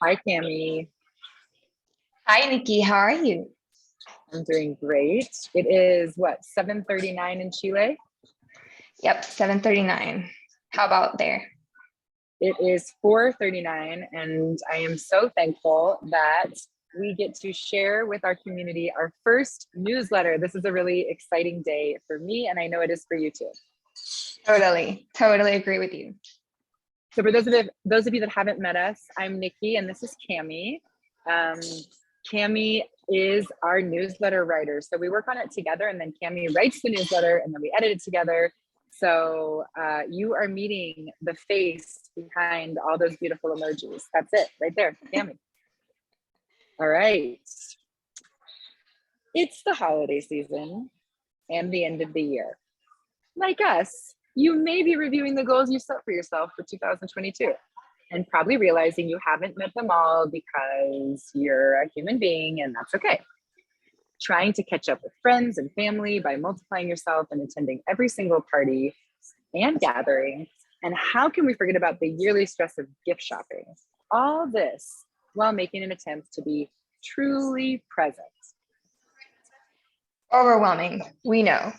Hi, Cami. Hi, Nikki. How are you? I'm doing great. It is what, 7:39 in Chile? Yep, 7:39. How about there? It is 4:39, and I am so thankful that we get to share with our community our first newsletter. This is a really exciting day for me, and I know it is for you too. Totally agree with you. So for those of you that haven't met us, I'm Nikki, and this is Cami. Cami is our newsletter writer. So we work on it together, and then Cami writes the newsletter, and then we edit it together. So you are meeting the face behind all those beautiful emojis. That's it right there, Cami. All right. It's the holiday season and the end of the year. Like us, you may be reviewing the goals you set for yourself for 2022 and probably realizing you haven't met them all because you're a human being, and that's okay. Trying to catch up with friends and family by multiplying yourself and attending every single party and gathering. And how can we forget about the yearly stress of gift shopping? All this while making an attempt to be truly present. Overwhelming, we know.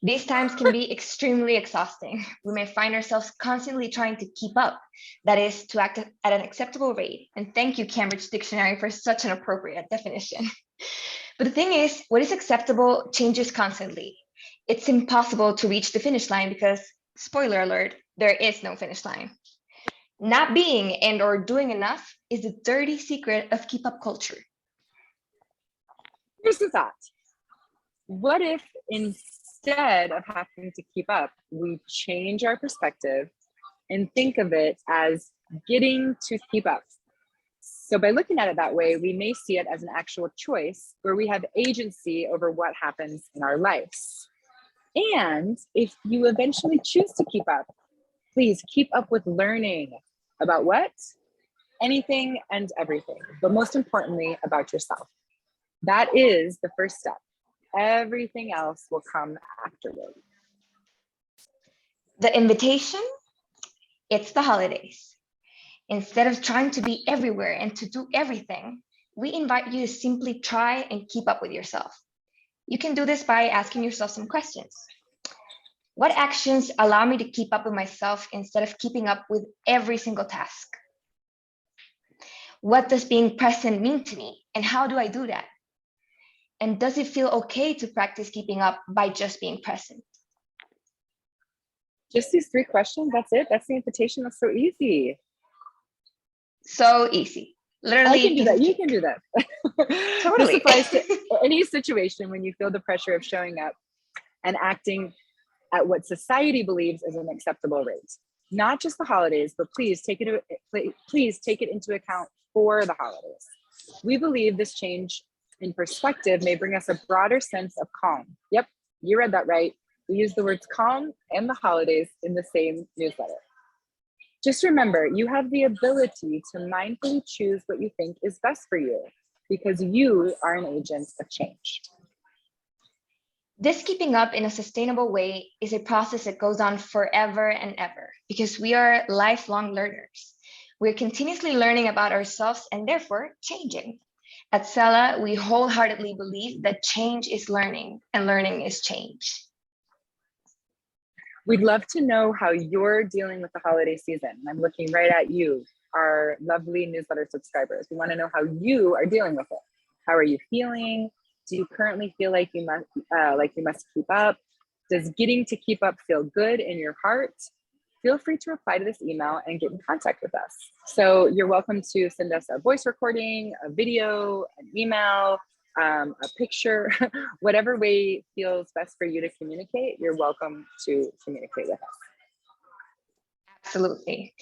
These times can be extremely exhausting. We may find ourselves constantly trying to keep up, that is, to act at an acceptable rate. And thank you, Cambridge Dictionary, for such an appropriate definition. But the thing is, what is acceptable changes constantly. It's impossible to reach the finish line because, spoiler alert, there is no finish line. Not being and or doing enough is the dirty secret of keep up culture. Here's the thought. What if instead of having to keep up, we change our perspective and think of it as getting to keep up? So by looking at it that way, we may see it as an actual choice where we have agency over what happens in our lives. And if you eventually choose to keep up, please keep up with learning about what? Anything and everything, but most importantly, about yourself. That is the first step. Everything else will come afterward. The invitation, it's the holidays. Instead of trying to be everywhere and to do everything, we invite you to simply try and keep up with yourself. You can do this by asking yourself some questions. What actions allow me to keep up with myself instead of keeping up with every single task? What does being present mean to me, and how do I do that? And does it feel okay to practice keeping up by just being present? Just these 3 questions, that's it? That's the invitation. That's so easy. So easy. Literally, I can do that. You can do that. Totally. This applies to any situation when you feel the pressure of showing up and acting at what society believes is an acceptable rate. Not just the holidays, but please take it into account for the holidays. We believe this change in perspective may bring us a broader sense of calm. Yep, you read that right. We use the words calm and the holidays in the same newsletter. Just remember, you have the ability to mindfully choose what you think is best for you because you are an agent of change. This keeping up in a sustainable way is a process that goes on forever and ever because we are lifelong learners. We're continuously learning about ourselves and therefore changing. At SELA, we wholeheartedly believe that change is learning and learning is change. We'd love to know how you're dealing with the holiday season. I'm looking right at you, our lovely newsletter subscribers. We want to know how you are dealing with it. How are you feeling? Do you currently feel like you must keep up? Does getting to keep up feel good in your heart? Feel free to reply to this email and get in contact with us. So you're welcome to send us a voice recording, a video, an email, a picture, whatever way feels best for you to communicate, you're welcome to communicate with us. Absolutely.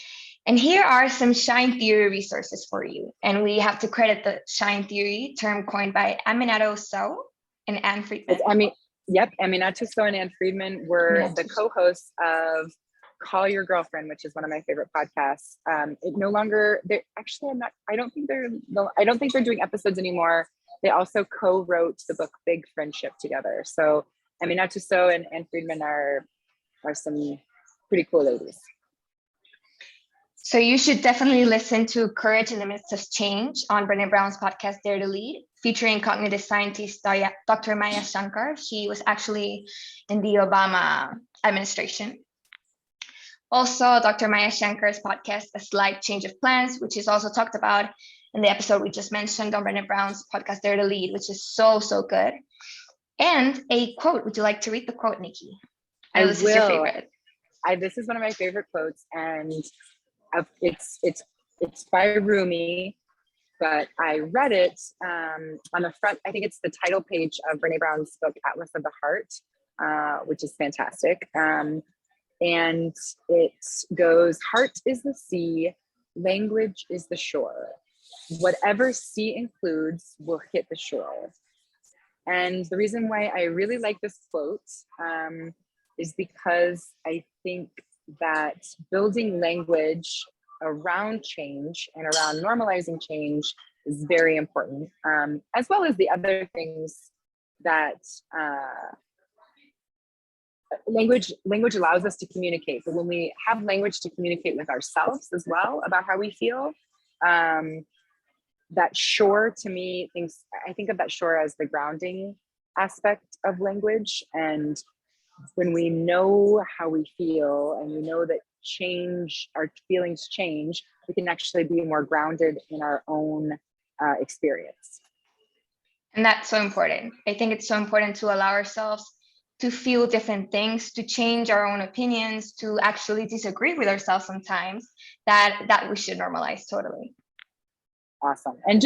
And here are some Shine Theory resources for you. And we have to credit the Shine Theory term coined by Aminatou Sow and Anne Friedman. Aminatou Sow and Anne Friedman were the co-hosts of Call Your Girlfriend, which is one of my favorite podcasts. I don't think they're doing episodes anymore. They also co-wrote the book Big Friendship together. So Aminatou Sow and Anne Friedman are some pretty cool ladies. So you should definitely listen to Courage in the Midst of Change on Brené Brown's podcast, Dare to Lead, featuring cognitive scientist Dr. Maya Shankar. She was actually in the Obama administration. Also, Dr. Maya Shankar's podcast, A Slight Change of Plans, which is also talked about in the episode we just mentioned on Brené Brown's podcast, Dare to Lead, which is so, so good. And a quote. Would you like to read the quote, Nikki? I know this is your favorite. This is one of my favorite quotes, and it's by Rumi, but I read it on the front. I think it's the title page of Brené Brown's book, Atlas of the Heart, which is fantastic. And it goes, heart is the sea, language is the shore. Whatever sea includes will hit the shore. And the reason why I really like this quote is because I think that building language around change and around normalizing change is very important, as well as the other things that language allows us to communicate. But when we have language to communicate with ourselves as well about how we feel, that shore, to me, I think of that shore as the grounding aspect of language. And when we know how we feel and we know that our feelings change, we can actually be more grounded in our own experience. And that's so important. I think it's so important to allow ourselves to feel different things, to change our own opinions, to actually disagree with ourselves sometimes, that we should normalize totally. Awesome. And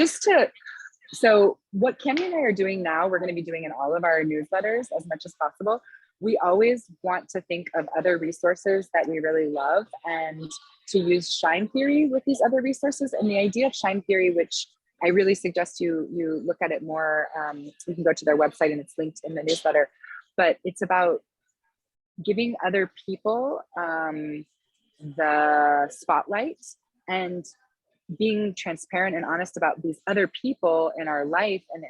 so what Cami and I are doing now, we're going to be doing in all of our newsletters as much as possible. We always want to think of other resources that we really love and to use shine theory with these other resources. And the idea of shine theory, which I really suggest you look at it more, you can go to their website and it's linked in the newsletter, but it's about giving other people the spotlight and being transparent and honest about these other people in our life and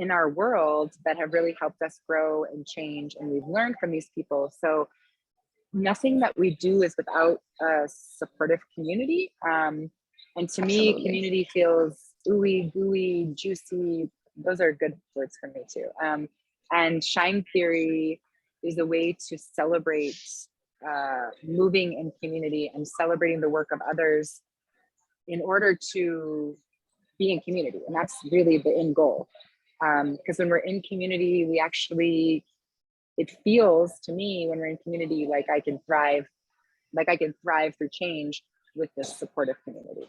in our world that have really helped us grow and change, and we've learned from these people. So nothing that we do is without a supportive community. And to me, community feels ooey gooey, juicy. Those are good words for me too. And shine theory is a way to celebrate moving in community and celebrating the work of others in order to be in community. And that's really the end goal. Because when we're in community, it feels to me when we're in community like I can thrive through change with this supportive community.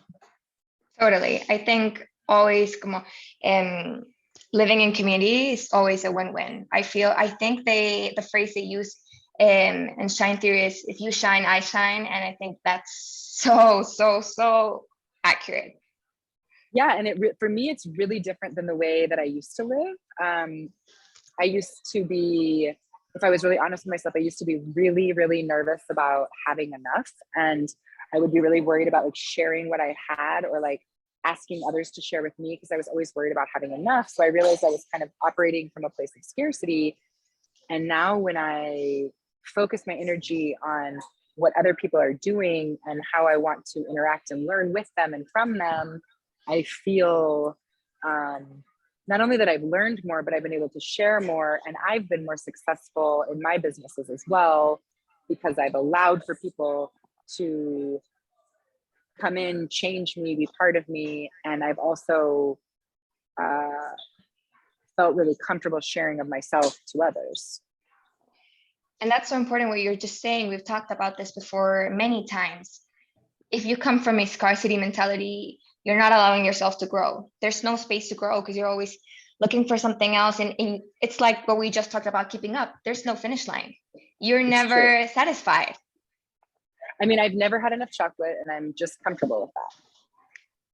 Totally. I think always living in community is always a win-win. I think the phrase they use in shine theory is, if you shine, I shine. And I think that's so accurate. Yeah, and for me, it's really different than the way that I used to live. I used to be, if I was really honest with myself, I used to be really, really nervous about having enough. And I would be really worried about like sharing what I had or like asking others to share with me because I was always worried about having enough. So I realized I was kind of operating from a place of scarcity. And now when I focus my energy on what other people are doing and how I want to interact and learn with them and from them, I feel not only that I've learned more, but I've been able to share more, and I've been more successful in my businesses as well because I've allowed for people to come in, change me, be part of me, and I've also felt really comfortable sharing of myself to others. And that's so important what you're just saying. We've talked about this before many times. If you come from a scarcity mentality, you're not allowing yourself to grow. There's no space to grow because you're always looking for something else. And it's like what we just talked about, keeping up. There's no finish line. You're never satisfied. I mean, I've never had enough chocolate and I'm just comfortable with that.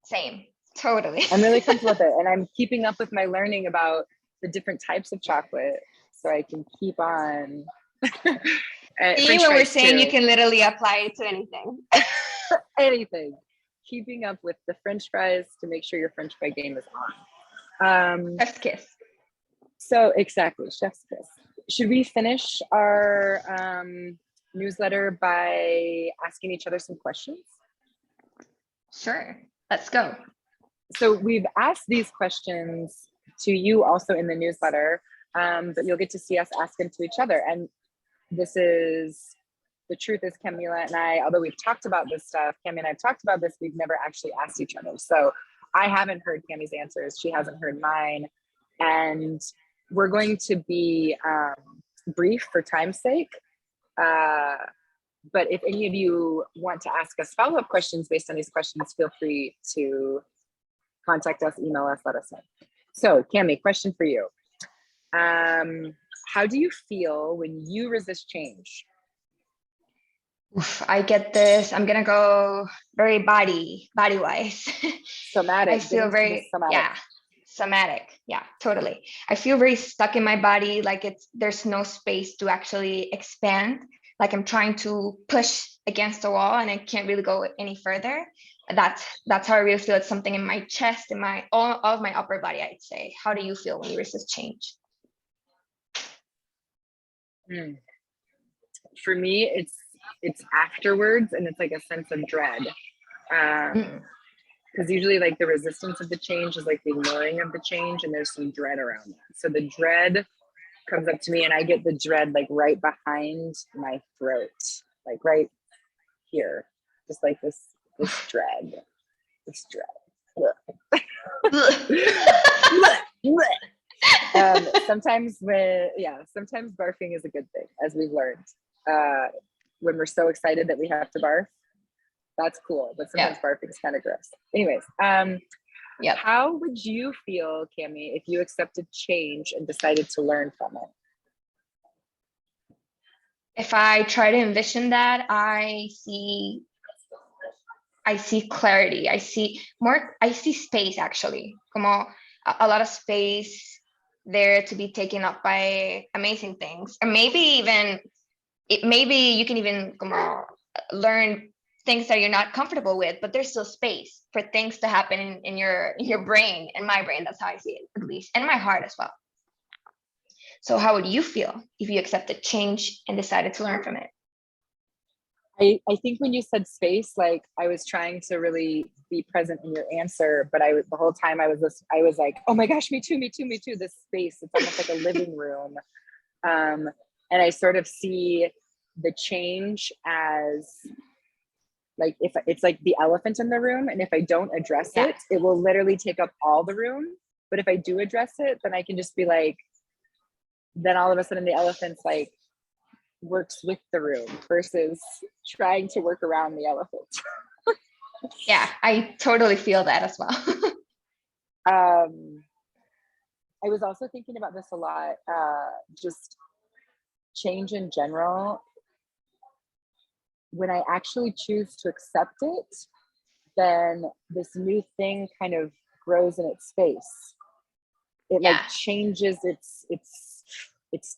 Same, totally. I'm really comfortable with it. And I'm keeping up with my learning about the different types of chocolate so I can keep on. See, when we're saying you can literally apply it to anything. Anything. Keeping up with the French fries to make sure your French fry game is on. Chef's kiss. So exactly, chef's kiss. Should we finish our newsletter by asking each other some questions? Sure, let's go. So we've asked these questions to you also in the newsletter, but you'll get to see us ask them to each other. And this is, the truth is, Camila and I, although we've talked about this stuff, Cami and I've talked about this, we've never actually asked each other. So I haven't heard Cami's answers. She hasn't heard mine. And we're going to be brief for time's sake. But if any of you want to ask us follow-up questions based on these questions, feel free to contact us, email us, let us know. So Cami, question for you. How do you feel when you resist change? Oof, I get this. I'm gonna go very body-wise. Somatic. I feel very, somatic. yeah, somatic. Yeah, totally. I feel very stuck in my body, like there's no space to actually expand. Like I'm trying to push against the wall and I can't really go any further. That's how I really feel. It's something in my chest, in all of my upper body, I'd say. How do you feel when you resist change? For me, it's afterwards, and it's like a sense of dread. Because usually like the resistance of the change is like the ignoring of the change, and there's some dread around that. So the dread comes up to me and I get the dread like right behind my throat, like right here, just like this dread. Sometimes barfing is a good thing, as we've learned. When we're so excited that we have to barf, that's cool, but sometimes barfing is kind of gross. Anyways, how would you feel, Cami, if you accepted change and decided to learn from it? If I try to envision that, I see clarity. I see space, actually. Como a lot of space there to be taken up by amazing things. And maybe you can even como learn things that you're not comfortable with, but there's still space for things to happen in your brain, in my brain. That's how I see it, at least, and my heart as well. So how would you feel if you accepted change and decided to learn from it? I think when you said space, like I was trying to really be present in your answer, but the whole time I was like, oh my gosh, me too. This space, it's almost like a living room. And I sort of see the change as like, if it's like the elephant in the room, and if I don't address it, it will literally take up all the room. But if I do address it, then I can just be like, then all of a sudden the elephant's like works with the room versus trying to work around the elephant. Yeah, I totally feel that as well. I was also thinking about this a lot, just change in general. When I actually choose to accept it, then this new thing kind of grows in its space. It like changes its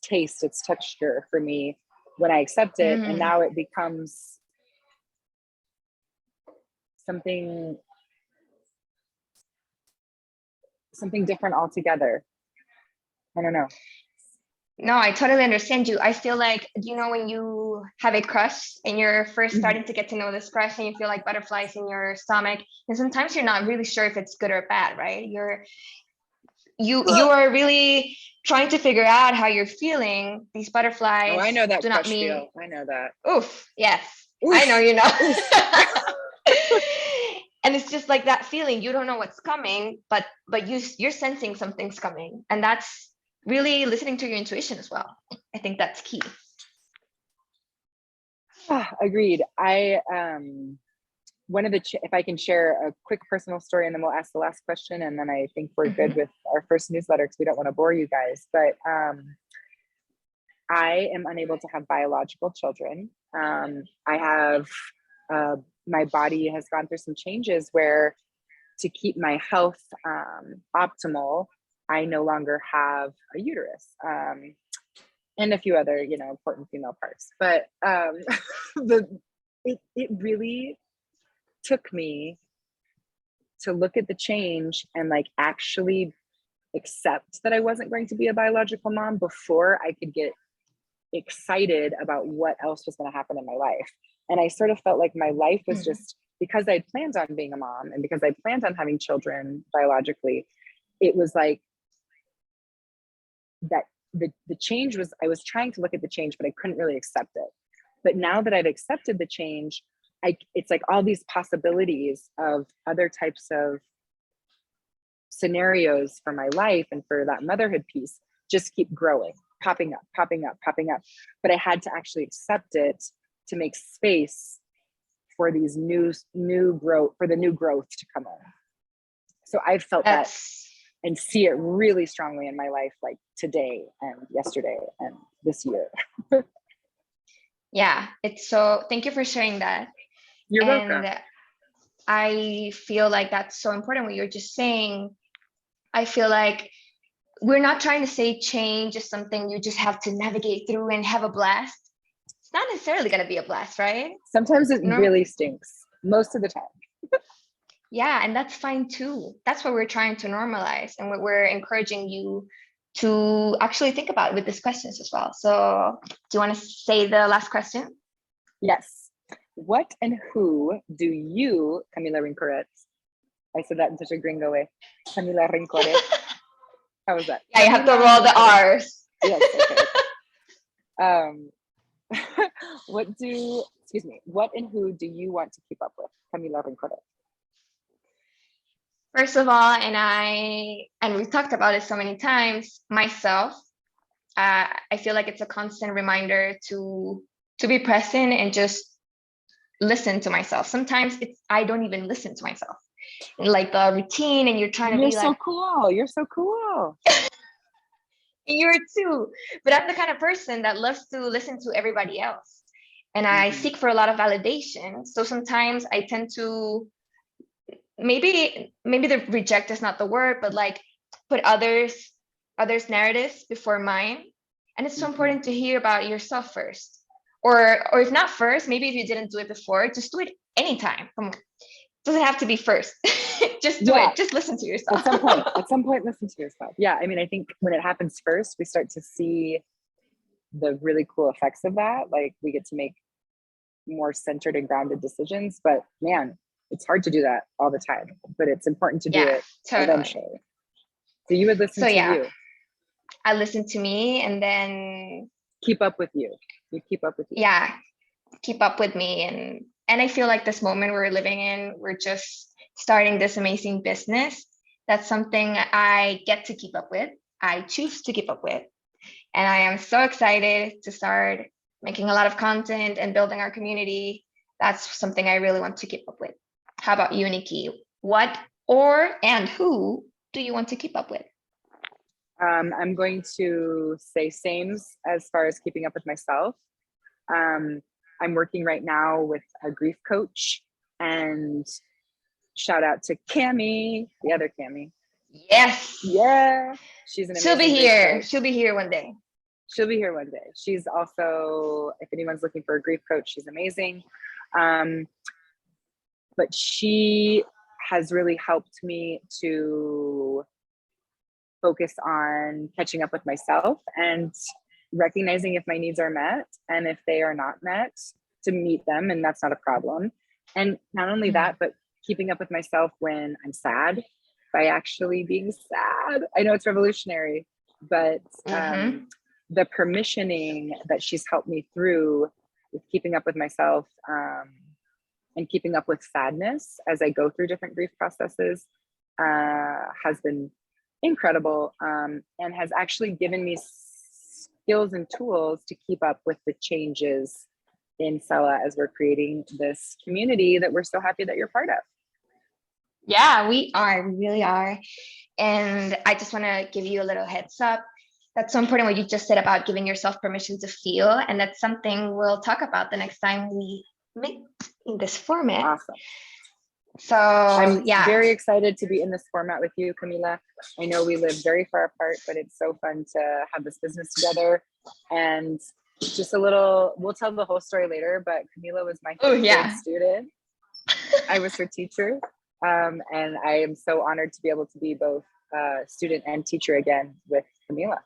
taste, its texture for me when I accept it, and now it becomes something different altogether. I don't know. No, I totally understand you. I feel like, you know, when you have a crush and you're first starting to get to know this crush and you feel like butterflies in your stomach, and sometimes you're not really sure if it's good or bad, right? You are really trying to figure out how you're feeling. These butterflies. Oh, I know that do not mean. Feel. I know that. Oof. Yes. Oof. I know you know. And it's just like that feeling. You don't know what's coming, but you're sensing something's coming, and that's really listening to your intuition as well. I think that's key. Agreed. One of the, if I can share a quick personal story, and then we'll ask the last question, and then I think we're good with our first newsletter because we don't want to bore you guys. But I am unable to have biological children. I have, my body has gone through some changes where, to keep my health optimal, I no longer have a uterus and a few other, important female parts. But it really took me to look at the change and like actually accept that I wasn't going to be a biological mom before I could get excited about what else was going to happen in my life. And I sort of felt like my life was just, because I'd planned on being a mom and because I planned on having children biologically, it was like that the change was, I was trying to look at the change, but I couldn't really accept it. But now that I've accepted the change, it's like all these possibilities of other types of scenarios for my life and for that motherhood piece just keep growing, popping up. But I had to actually accept it to make space for these new growth, for the new growth to come in. So I've felt that and see it really strongly in my life, like today and yesterday and this year. Yeah, it's so, thank you for sharing that. You're welcome. I feel like that's so important what you're just saying. I feel like we're not trying to say change is something you just have to navigate through and have a blast. It's not necessarily going to be a blast, right? Sometimes it really stinks, most of the time. Yeah, and that's fine too. That's what we're trying to normalize and what we're encouraging you to actually think about with these questions as well. So do you want to say the last question? Yes. What and who do you, Camila Rincoret? I said that in such a gringo way. Camila Rincoret. How was that? Yeah, you have to roll the R's. Yes, okay. What and who do you want to keep up with? Camila Rincoret. First of all, and we've talked about it so many times, myself. I feel like it's a constant reminder to be present and just listen to myself. Sometimes I don't even listen to myself. Like the routine, and you're trying to be like, you're so cool. You're too. But I'm the kind of person that loves to listen to everybody else. And I seek for a lot of validation. So sometimes I tend to, maybe the reject is not the word, but like put others narratives before mine. And it's so important to hear about yourself first. Or if not first, maybe if you didn't do it before, just do it anytime. It doesn't have to be first. Just do it. Just listen to yourself. At some point, listen to yourself. Yeah, I mean, I think when it happens first, we start to see the really cool effects of that. Like we get to make more centered and grounded decisions. But man, it's hard to do that all the time. But it's important to do it eventually. So you would listen to you. I listen to me, and then keep up with you. You keep up with you. Yeah, keep up with me. And I feel like this moment we're living in, we're just starting this amazing business. That's something I get to keep up with. I choose to keep up with. And I am so excited to start making a lot of content and building our community. That's something I really want to keep up with. How about you, Nikki? What and who do you want to keep up with? I'm going to say same as far as keeping up with myself. I'm working right now with a grief coach, and shout out to Cami, the other Cami. Yes. Yeah. She's an amazing She'll be here. She'll be here one day. She'll be here one day. She's also, if anyone's looking for a grief coach, she's amazing. But she has really helped me to focus on catching up with myself and recognizing if my needs are met, and if they are not met, to meet them, and that's not a problem. And not only that, but keeping up with myself when I'm sad by actually being sad. I know it's revolutionary, but the permissioning that she's helped me through with keeping up with myself and keeping up with sadness as I go through different grief processes has been incredible, and has actually given me skills and tools to keep up with the changes in SELA as we're creating this community that we're so happy that you're part of. Yeah, we are. We really are. And I just want to give you a little heads up. That's so important what you just said about giving yourself permission to feel. And that's something we'll talk about the next time we meet in this format. Awesome. So I'm very excited to be in this format with you, Camila. I know we live very far apart, but it's so fun to have this business together. And just a little, we'll tell the whole story later, but Camila was my third student. I was her teacher. And I am so honored to be able to be both student and teacher again with Camila.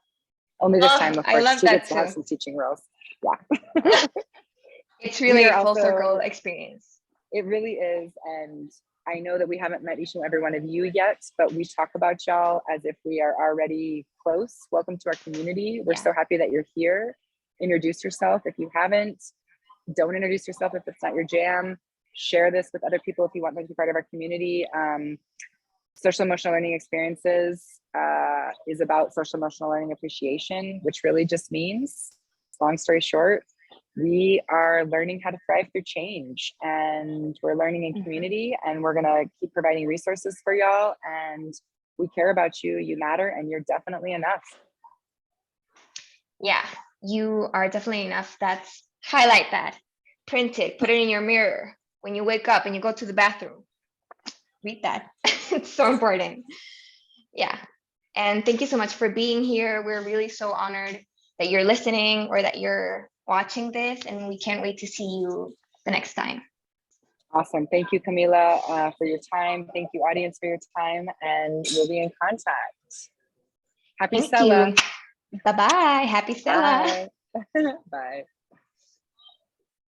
Only this time, of course, she gets to have some teaching roles. Yeah. It's We really are a full circle also, experience. it really is. And I know that we haven't met each and every one of you yet, but we talk about y'all as if we are already close. Welcome to our community. We're so happy that you're here. Introduce yourself if you haven't. Don't introduce yourself if it's not your jam. Share this with other people if you want them to be part of our community. Social emotional learning experiences is about social emotional learning appreciation, which really just means, long story short, we are learning how to thrive through change, and we're learning in community, and we're going to keep providing resources for y'all. And we care about you. You matter, and you're definitely enough. Yeah, you are definitely enough. That's highlight that, print it, put it in your mirror when you wake up and you go to the bathroom. Read that. It's so important. Yeah. And thank you so much for being here. We're really so honored that you're listening or that you're watching this, and we can't wait to see you the next time. Awesome. Thank you, Camila, for your time. Thank you, audience, for your time, and we'll be in contact. Happy Thank SELA. you. Bye-bye. Happy SELA. Bye. Bye.